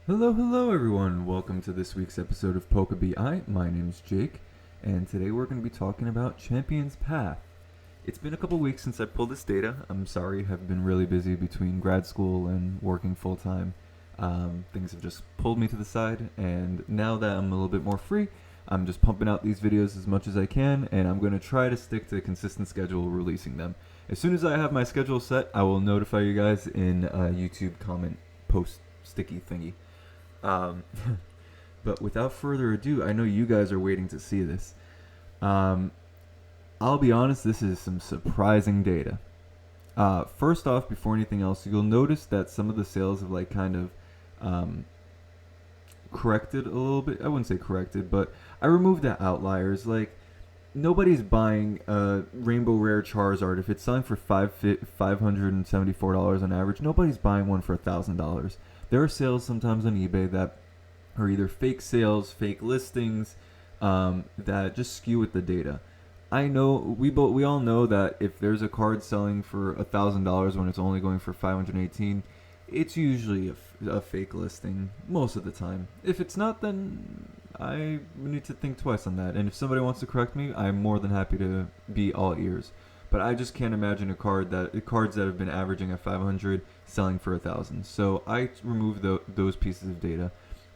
Hello everyone. Welcome to this week's episode of PokeBI. My name's Jake, and today we're going to be talking about Champion's Path. It's been a couple weeks since I pulled this data. I'm sorry, I've been really busy between grad school and working full time. Things have just pulled me to the side, and now that I'm a little bit more free, I'm just pumping out these videos as much as I can, and I'm going to try to stick to a consistent schedule releasing them. As soon as I have my schedule set, I will notify you guys in a YouTube comment post sticky thingy. Um, but without further ado, I know you guys are waiting to see this. I'll be honest, this is some surprising data. First off, before anything else, you'll notice that some of the sales have corrected a little bit. I wouldn't say corrected, but I removed the outliers. Like, nobody's buying a Rainbow Rare Charizard if it's selling for $574 on average. Nobody's buying one for $1,000. There are sales sometimes on eBay that are either fake sales, fake listings, that just skew with the data. I know we all know that if there's a card selling for $1,000 when it's only going for 518, it's usually a fake listing most of the time. If it's not, then I need to think twice on that. And if somebody wants to correct me, I'm more than happy to be all ears. But I just can't imagine cards that have been averaging at 500 selling for 1,000. So I removed those pieces of data.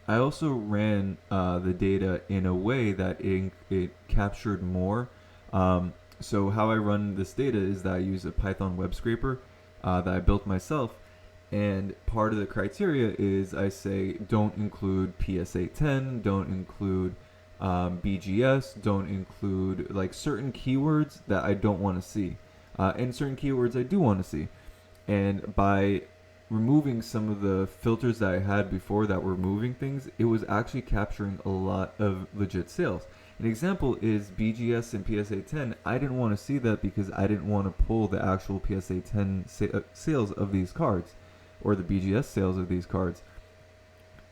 I also ran the data in a way that it captured more. So how I run this data is that I use a Python web scraper that I built myself. And part of the criteria is I say don't include PSA 10, don't include BGS, don't include like certain keywords that I don't want to see, and certain keywords I do want to see. And by removing some of the filters that I had before that were moving things, it was actually capturing a lot of legit sales. An example is BGS and PSA 10. I didn't want to see that because I didn't want to pull the actual PSA 10 sales of these cards, or the BGS sales of these cards.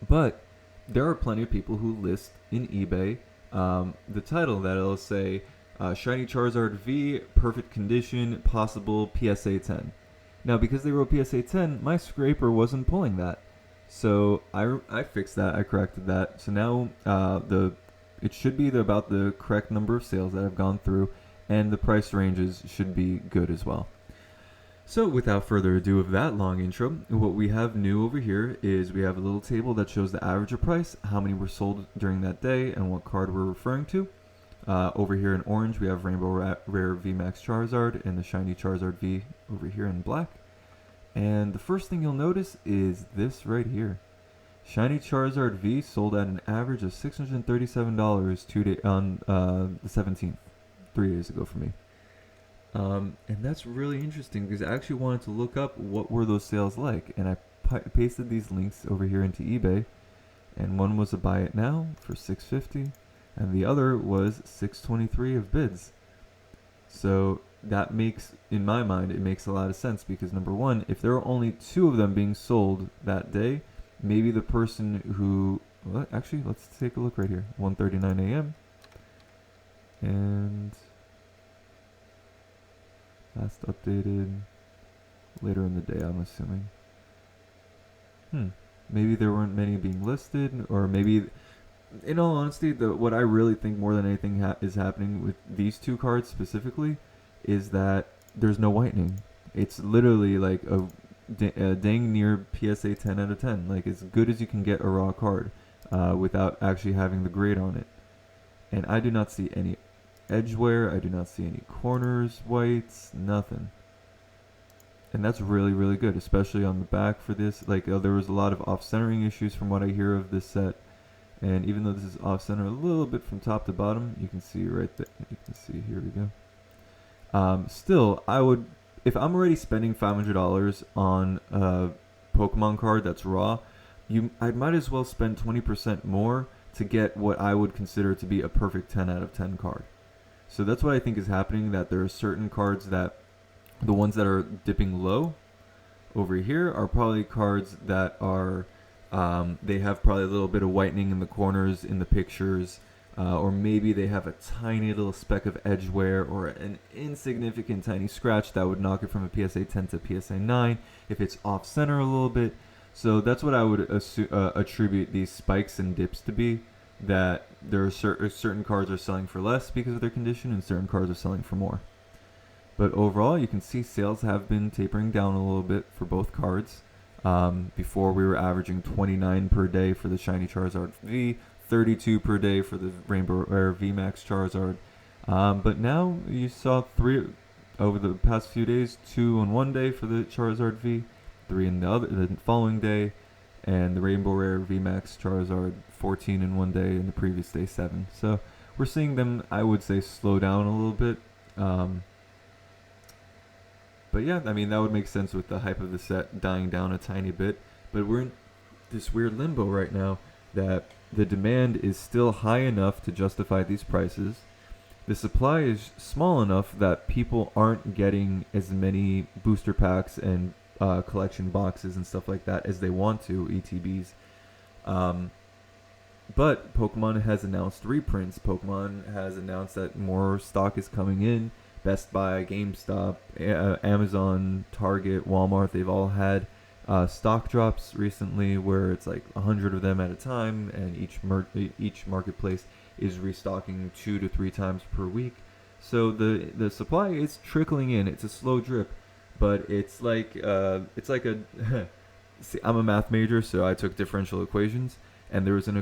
But there are plenty of people who list in eBay the title that it'll say Shiny Charizard V, perfect condition, possible PSA 10. Now, because they wrote PSA 10, my scraper wasn't pulling that. So I fixed that, I corrected that. So now it should be about the correct number of sales that have gone through, and the price ranges should be good as well. So without further ado of that long intro, what we have new over here is we have a little table that shows the average of price, how many were sold during that day, and what card we're referring to. Over here in orange, we have Rainbow Rare VMax Charizard and the Shiny Charizard V over here in black. And the first thing you'll notice is this right here. Shiny Charizard V sold at an average of $637 on the 17th, 3 days ago for me. And that's really interesting because I actually wanted to look up what were those sales like, and I pasted these links over here into eBay, and one was a buy it now for $650, and the other was $623 of bids. So that makes, in my mind, it makes a lot of sense because number one, if there are only 2 of them being sold that day, maybe the person who, well, actually, let's take a look right here, 1:39 a.m. and last updated later in the day, I'm assuming. Maybe there weren't many being listed, or maybe, in all honesty, what I really think more than anything is happening with these 2 cards specifically is that there's no whitening. It's literally like a dang near PSA 10 out of 10, like as good as you can get a raw card without actually having the grade on it. And I do not see any edge wear, I do not see any corners, whites, nothing. And that's really, really good, especially on the back for this. Like, there was a lot of off-centering issues from what I hear of this set. And even though this is off-center a little bit from top to bottom, you can see right there. You can see, here we go. Still, I would, if I'm already spending $500 on a Pokemon card that's raw, I might as well spend 20% more to get what I would consider to be a perfect 10 out of 10 card. So that's what I think is happening, that there are certain cards that, the ones that are dipping low over here are probably cards that are, they have probably a little bit of whitening in the corners in the pictures, or maybe they have a tiny little speck of edge wear or an insignificant tiny scratch that would knock it from a PSA 10 to PSA 9 if it's off center a little bit. So that's what I would attribute these spikes and dips to be. That there are certain cards are selling for less because of their condition, and certain cards are selling for more. But overall, you can see sales have been tapering down a little bit for both cards. Before we were averaging 29 per day for the Shiny Charizard V, 32 per day for the Rainbow Rare VMax Charizard. But now you saw 3 over the past few days, 2 on one day for the Charizard V, 3 in the following day, and the Rainbow Rare VMax Charizard 14 in one day, and the previous day 7. So we're seeing them, I would say, slow down a little bit. But yeah, I mean, that would make sense with the hype of the set dying down a tiny bit. But we're in this weird limbo right now that the demand is still high enough to justify these prices. The supply is small enough that people aren't getting as many booster packs and collection boxes and stuff like that as they want to, ETBs. But Pokemon has announced reprints. Pokemon has announced that more stock is coming in. Best Buy, GameStop, Amazon, Target, Walmart, they've all had stock drops recently where it's like 100 of them at a time, and each marketplace is restocking 2 to 3 times per week. So the supply is trickling in. It's a slow drip, but it's like a see, I'm a math major, so I took differential equations, and there was an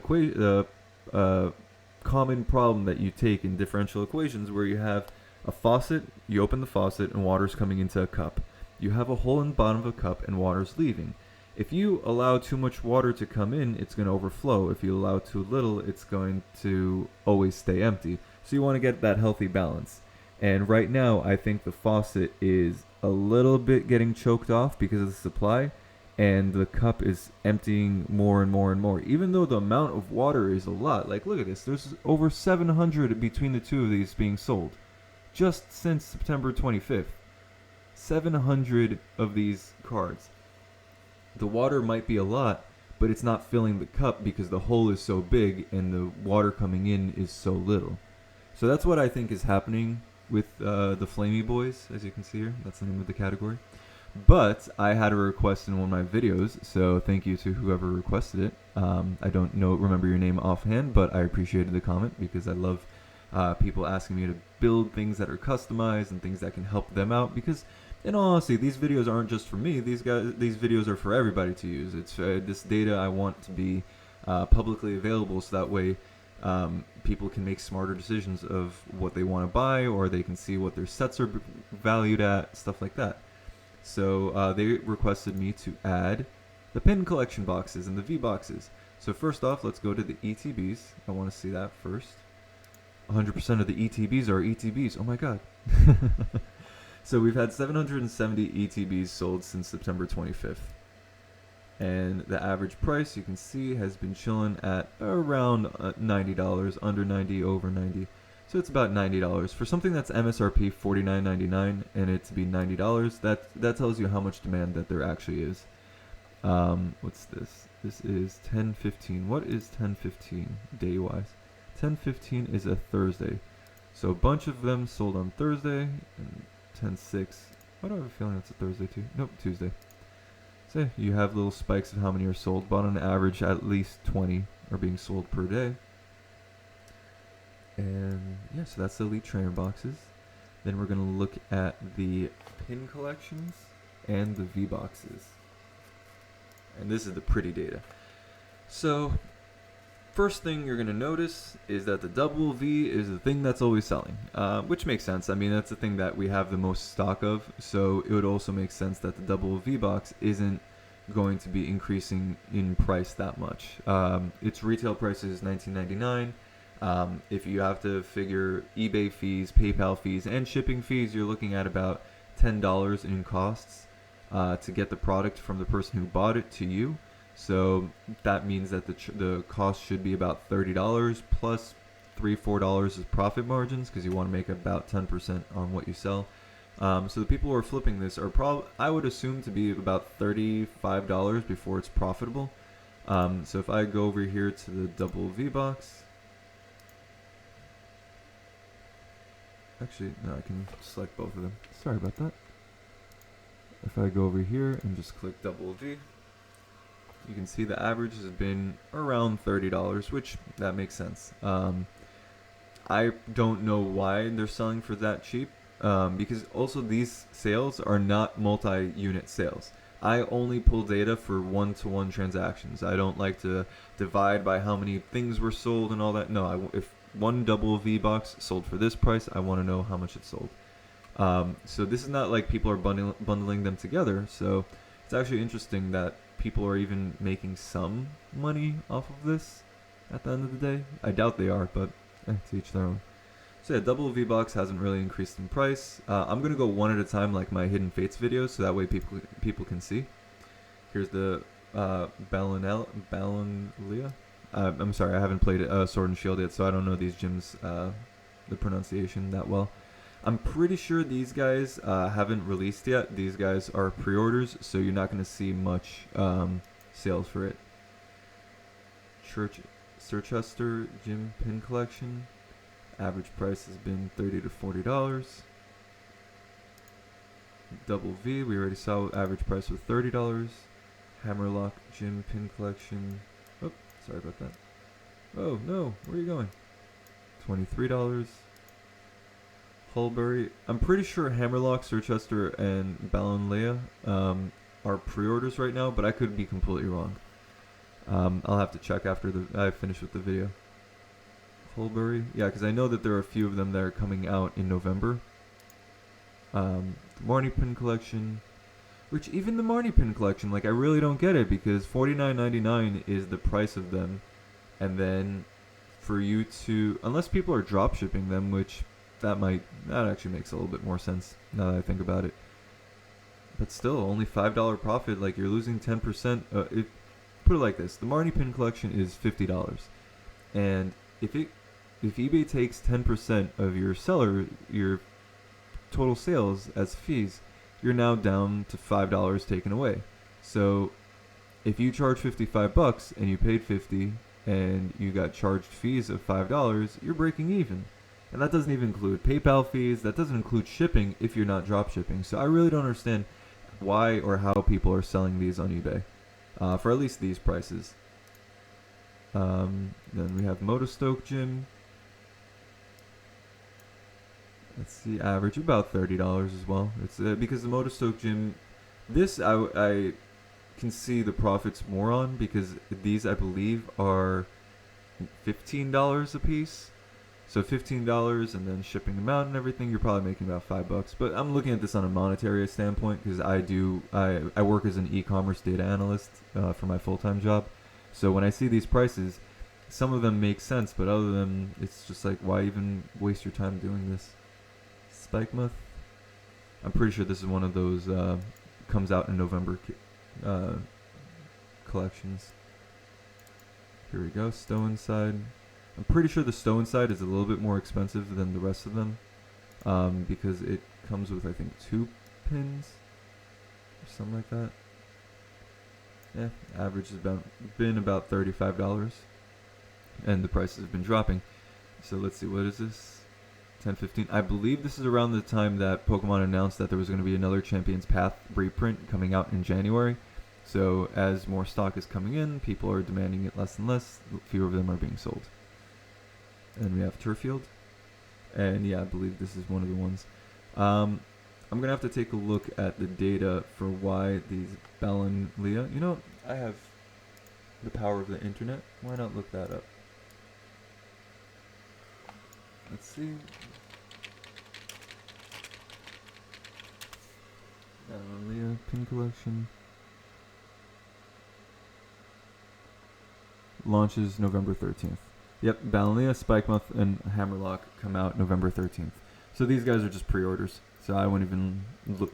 common problem that you take in differential equations where you have a faucet, you open the faucet and water's coming into a cup. You have a hole in the bottom of a cup and water's leaving. If you allow too much water to come in, it's going to overflow. If you allow too little, it's going to always stay empty. So you want to get that healthy balance. And right now, I think the faucet is a little bit getting choked off because of the supply, and the cup is emptying more and more and more. Even though the amount of water is a lot. Like, look at this. There's over 700 between the two of these being sold. Just since September 25th, 700 of these cards. The water might be a lot, but it's not filling the cup because the hole is so big and the water coming in is so little. So that's what I think is happening with the Flamey Boys, as you can see here. That's the name of the category. But I had a request in one of my videos, so thank you to whoever requested it. I don't remember your name offhand, but I appreciated the comment because I love people asking me to build things that are customized and things that can help them out, because in all honesty, these videos aren't just for me. These videos are for everybody to use. It's this data I want to be publicly available, so that way people can make smarter decisions of what they want to buy, or they can see what their sets are valued at, stuff like that. So they requested me to add the pin collection boxes and the V boxes. So first off, let's go to the ETBs. I want to see that first. 100% of the ETBs are ETBs. Oh my god. So we've had 770 ETBs sold since September 25th. And the average price, you can see, has been chilling at around $90, under 90, over 90. So it's about $90. For something that's MSRP $49.99 and it to be $90, that tells you how much demand that there actually is. What's this? This is 10/15. What is 10/15 day-wise? 10/15 is a Thursday. So a bunch of them sold on Thursday, and 10/6. Why do I have a feeling it's a Thursday too? Nope, Tuesday. So you have little spikes of how many are sold, but on average at least 20 are being sold per day. And yeah, so that's the Elite Trainer boxes. Then we're going to look at the pin collections and the V boxes. And this is the pretty data. So first thing you're going to notice is that the double V is the thing that's always selling, which makes sense. I mean, that's the thing that we have the most stock of, so it would also make sense that the double V box isn't going to be increasing in price that much. Its retail price is $19.99. If you have to figure eBay fees, PayPal fees, and shipping fees, you're looking at about $10 in costs to get the product from the person who bought it to you. So that means that the cost should be about $30 plus $3-4 is profit margins, because you want to make about 10% on what you sell. So the people who are flipping this are I would assume to be about $35 before it's profitable. So if I go over here to the double V box, actually no, I can select both of them. Sorry about that. If I go over here and just click double V, you can see the average has been around $30, which that makes sense. I don't know why they're selling for that cheap, because also these sales are not multi-unit sales. I only pull data for one-to-one transactions. I don't like to divide by how many things were sold and all that. No, if one double V box sold for this price, I want to know how much it sold. So this is not like people are bundling them together. So it's actually interesting that people are even making some money off of this at the end of the day. I doubt they are, but to each their own. So yeah, double V box hasn't really increased in price. I'm gonna go one at a time, like my Hidden Fates videos, so that way people can see. Here's the Ballonia. I'm sorry, I haven't played Sword and Shield yet, so I don't know these gyms, the pronunciation that well. I'm pretty sure these guys haven't released yet. These guys are pre-orders, so you're not gonna see much sales for it. Chichester Gym Pin Collection. Average price has been $30 to $40. Double V, we already saw average price was $30. Hammerlock Gym Pin Collection. Oh, sorry about that. Oh, no, where are you going? $23. Hulbury. I'm pretty sure Hammerlock, Chichester, and Ballonia are pre-orders right now, but I could be completely wrong. I'll have to check after I finish with the video. Hulbury. Yeah, because I know that there are a few of them that are coming out in November. The Marnie Pin Collection. Which, even the Marnie Pin Collection, like, I really don't get it, because $49.99 is the price of them. And then, for you to... Unless people are drop shipping them, which that actually makes a little bit more sense, now that I think about it. But still, only $5 profit, like, you're losing 10%. Put it like this, the Marnie Pin Collection is $50. And if eBay takes 10% of your total sales as fees, you're now down to $5 taken away. So if you charge $55 and you paid $50 and you got charged fees of $5, you're breaking even. And that doesn't even include PayPal fees, that doesn't include shipping if you're not drop shipping. So I really don't understand why or how people are selling these on eBay for at least these prices. Then we have Motostoke Gym. Let's see, average about $30 as well. It's because the Motostoke Gym, this I can see the profits more on, because these I believe are $15 a piece. So $15, and then shipping them out and everything, you're probably making about $5. But I'm looking at this on a monetary standpoint, because I work as an e-commerce data analyst for my full-time job. So when I see these prices, some of them make sense, but other than it's just like, why even waste your time doing this? Spikemuth. I'm pretty sure this is one of those comes out in November collections. Here we go, Stone Side. I'm pretty sure the Stone Side is a little bit more expensive than the rest of them, because it comes with, I think, 2 pins or something like that. Yeah, average has been about $35, and the prices have been dropping. So let's see, what is this? 10-15. I believe this is around the time that Pokemon announced that there was going to be another Champion's Path reprint coming out in January. So as more stock is coming in, people are demanding it less and less. Fewer of them are being sold. And we have Turfield. And yeah, I believe this is one of the ones. I'm going to have to take a look at the data for why these Ballonia... You know, I have the power of the internet. Why not look that up? Let's see. Ballonia pin collection. Launches November 13th. Yep, Ballonia, Spikemuth, and Hammerlock come out November 13th. So these guys are just pre-orders. So I wouldn't even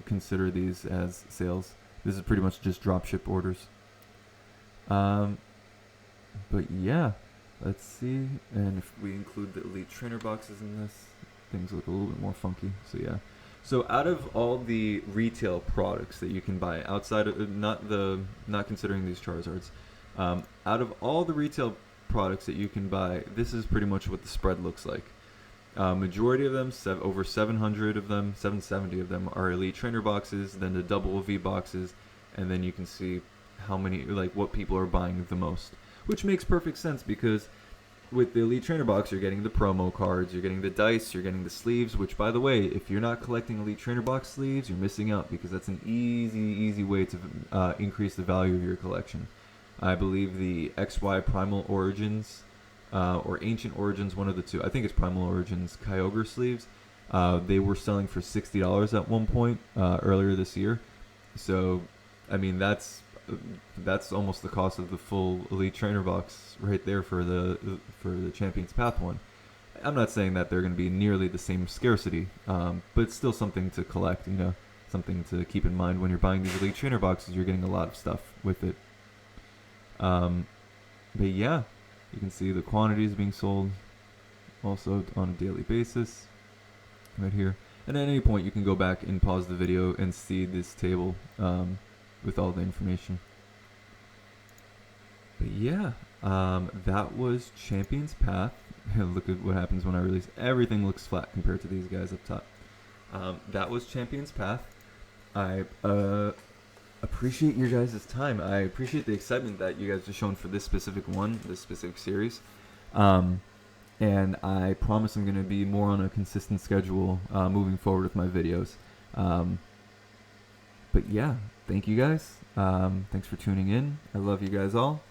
consider these as sales. This is pretty much just dropship orders. But yeah, let's see. And if we include the Elite Trainer boxes in this, things look a little bit more funky. So yeah. So out of all the retail products that you can buy, outside of not considering these Charizards, out of all the retail products that you can buy, this is pretty much what the spread looks like. Majority of them, over 700 of them, 770 of them are Elite Trainer boxes, then the double V boxes, and then you can see how many, like what people are buying the most, which makes perfect sense because with the Elite Trainer box, you're getting the promo cards, you're getting the dice, you're getting the sleeves, which, by the way, if you're not collecting Elite Trainer box sleeves, you're missing out because that's an easy way to increase the value of your collection. I believe the XY Primal Origins or Ancient Origins, one of the two, I think it's Primal Origins Kyogre sleeves, they were selling for $60 at one point earlier this year. So, I mean, that's almost the cost of the full Elite Trainer box right there for the Champions Path one. I'm not saying that they're going to be nearly the same scarcity, but it's still something to collect, you know, something to keep in mind when you're buying these Elite Trainer boxes. You're getting a lot of stuff with it. But yeah, you can see the quantities being sold also on a daily basis right here. And at any point, you can go back and pause the video and see this table with all the information. But yeah, that was Champions Path. Look at what happens when I release. Everything looks flat compared to these guys up top. That was Champions Path. I appreciate your guys' time. I appreciate the excitement that you guys have shown for this specific one, this specific series. And I promise I'm going to be more on a consistent schedule moving forward with my videos. But yeah, thank you guys. Thanks for tuning in. I love you guys all.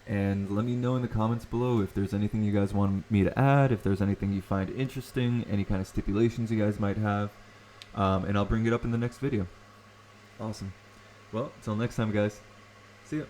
And let me know in the comments below if there's anything you guys want me to add, if there's anything you find interesting, any kind of stipulations you guys might have. And I'll bring it up in the next video. Awesome. Well, until next time, guys. See ya.